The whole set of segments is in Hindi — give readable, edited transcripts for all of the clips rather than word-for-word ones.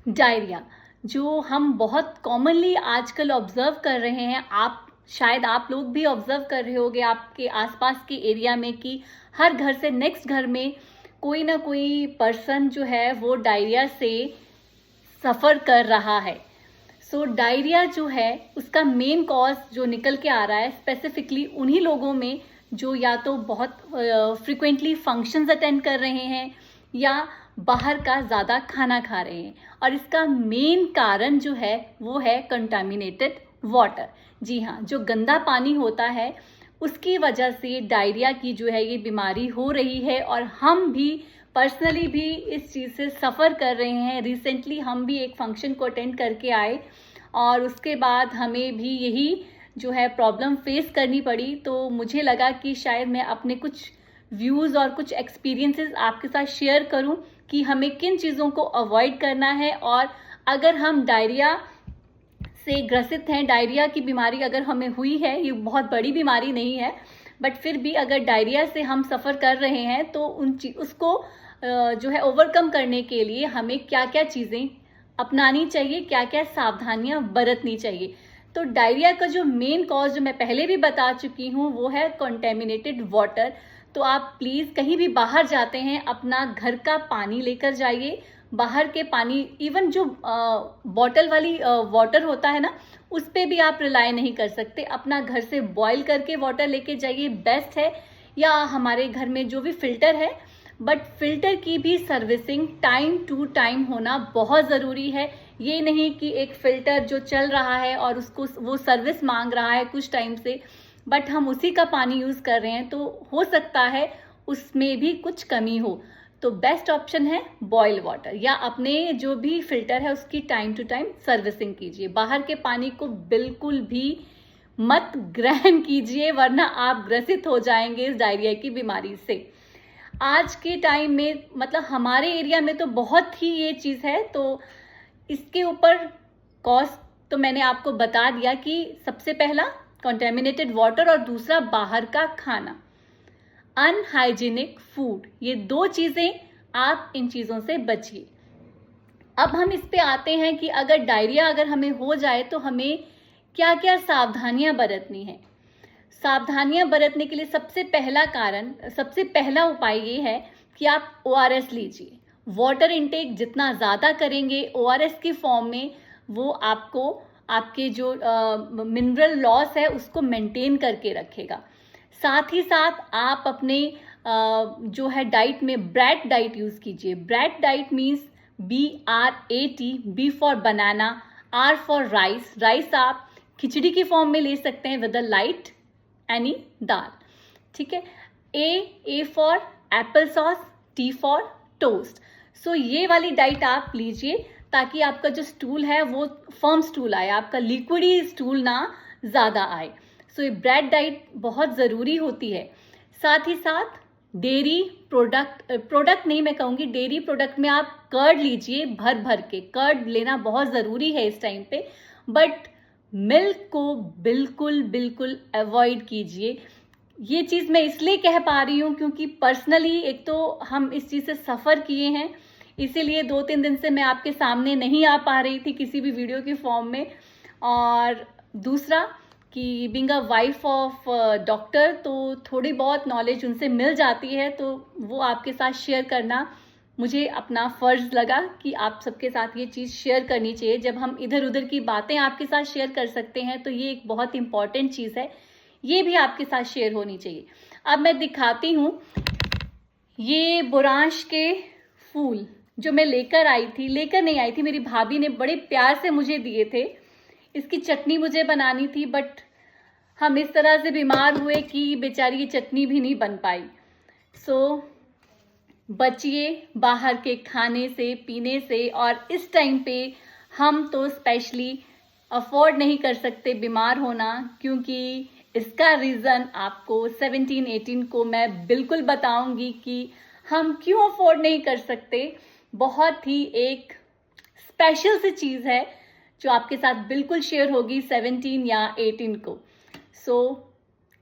डायरिया जो हम बहुत कॉमनली आजकल ऑब्जर्व कर रहे हैं, शायद आप लोग भी ऑब्जर्व कर रहे होंगे आपके आसपास के एरिया में कि हर घर से नेक्स्ट घर में कोई ना कोई पर्सन जो है वो डायरिया से सफ़र कर रहा है। सो डायरिया जो है उसका मेन कॉज जो निकल के आ रहा है स्पेसिफिकली उन्हीं लोगों में जो या तो बहुत फ्रिक्वेंटली फंक्शंस अटेंड कर रहे हैं या बाहर का ज़्यादा खाना खा रहे हैं। और इसका मेन कारण जो है वो है कंटामिनेटेड वाटर। जी हाँ, जो गंदा पानी होता है उसकी वजह से डायरिया की जो है ये बीमारी हो रही है और हम भी पर्सनली भी इस चीज़ से सफ़र कर रहे हैं। रिसेंटली हम भी एक फंक्शन को अटेंड करके आए और उसके बाद हमें भी यही जो है प्रॉब्लम फेस करनी पड़ी। तो मुझे लगा कि शायद मैं अपने कुछ व्यूज़ और कुछ एक्सपीरियंसेस आपके साथ शेयर करूं कि हमें किन चीज़ों को अवॉइड करना है। और अगर हम डायरिया से ग्रसित हैं, डायरिया की बीमारी अगर हमें हुई है, ये बहुत बड़ी बीमारी नहीं है बट फिर भी अगर डायरिया से हम सफ़र कर रहे हैं तो उसको जो है ओवरकम करने के लिए हमें क्या क्या चीज़ें अपनानी चाहिए, क्या क्या सावधानियां बरतनी चाहिए। तो डायरिया का जो मेन कॉज जो मैं पहले भी बता चुकी हूँ वो है कंटेमिनेटेड वाटर। तो आप प्लीज़ कहीं भी बाहर जाते हैं अपना घर का पानी लेकर जाइए। बाहर के पानी, इवन जो बॉटल वाली वाटर होता है ना, उस पर भी आप रिलाई नहीं कर सकते। अपना घर से बॉयल करके वाटर लेके जाइए, बेस्ट है। या हमारे घर में जो भी फिल्टर है, बट फिल्टर की भी सर्विसिंग टाइम टू टाइम होना बहुत ज़रूरी है। ये नहीं कि एक फ़िल्टर जो चल रहा है और उसको वो सर्विस मांग रहा है कुछ टाइम से, बट हम उसी का पानी यूज़ कर रहे हैं, तो हो सकता है उसमें भी कुछ कमी हो। तो बेस्ट ऑप्शन है बॉयल वाटर, या अपने जो भी फिल्टर है उसकी टाइम टू टाइम सर्विसिंग कीजिए। बाहर के पानी को बिल्कुल भी मत ग्रहण कीजिए वरना आप ग्रसित हो जाएंगे इस डायरिया की बीमारी से। आज के टाइम में मतलब हमारे एरिया में तो बहुत ही ये चीज़ है। तो इसके ऊपर कॉस्ट तो मैंने आपको बता दिया कि सबसे पहला कंटेमिनेटेड वाटर और दूसरा बाहर का खाना, अनहाइजीनिक फूड। ये दो चीज़ें, आप इन चीज़ों से बचिए। अब हम इस पे आते हैं कि अगर डायरिया अगर हमें हो जाए तो हमें क्या क्या सावधानियां बरतनी है। सावधानियां बरतने के लिए सबसे पहला उपाय ये है कि आप ORS लीजिए। वाटर इनटेक जितना ज़्यादा करेंगे ORS की फॉर्म में, वो आपको आपके जो मिनरल लॉस है उसको मेंटेन करके रखेगा। साथ ही साथ आप अपने जो है डाइट में ब्रैट डाइट यूज़ कीजिए। BRAT diet means BRAT, B for banana, R for rice. Rice आप खिचड़ी की फॉर्म में ले सकते हैं with a light any dal, ठीक है। A for apple sauce, T for toast. So ये वाली डाइट आप लीजिए ताकि आपका जो स्टूल है वो फर्म स्टूल आए, आपका लिक्विडी स्टूल ना ज़्यादा आए। सो ये ब्रेड डाइट बहुत ज़रूरी होती है। साथ ही साथ डेयरी प्रोडक्ट नहीं मैं कहूँगी, डेयरी प्रोडक्ट में आप कर्ड लीजिए, भर भर के कर्ड लेना बहुत ज़रूरी है इस टाइम पे। बट मिल्क को बिल्कुल बिल्कुल अवॉइड कीजिए। ये चीज़ मैं इसलिए कह पा रही हूँ क्योंकि पर्सनली एक तो हम इस चीज़ से सफ़र किए हैं, इसीलिए 2-3 दिन से मैं आपके सामने नहीं आ पा रही थी किसी भी वीडियो की फॉर्म में। और दूसरा कि being a wife of doctor तो थोड़ी बहुत नॉलेज उनसे मिल जाती है, तो वो आपके साथ शेयर करना मुझे अपना फ़र्ज़ लगा कि आप सबके साथ ये चीज़ शेयर करनी चाहिए। जब हम इधर उधर की बातें आपके साथ शेयर कर सकते हैं तो ये एक बहुत इम्पॉर्टेंट चीज़ है, ये भी आपके साथ शेयर होनी चाहिए। अब मैं दिखाती हूँ ये बुरांश के फूल जो मैं लेकर नहीं आई थी, मेरी भाभी ने बड़े प्यार से मुझे दिए थे। इसकी चटनी मुझे बनानी थी बट हम इस तरह से बीमार हुए कि बेचारी ये चटनी भी नहीं बन पाई। सो बचिए बाहर के खाने से, पीने से। और इस टाइम पे हम तो स्पेशली अफोर्ड नहीं कर सकते बीमार होना, क्योंकि इसका रीज़न आपको 17-18 को मैं बिल्कुल बताऊंगी कि हम क्यों अफोर्ड नहीं कर सकते। बहुत ही एक स्पेशल सी चीज़ है जो आपके साथ बिल्कुल शेयर होगी 17 या 18 को। So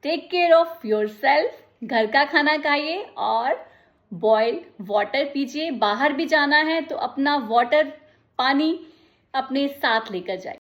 take care of yourself, घर का खाना खाइए और बॉयल वाटर पीजिए। बाहर भी जाना है तो अपना वाटर पानी अपने साथ लेकर जाइए।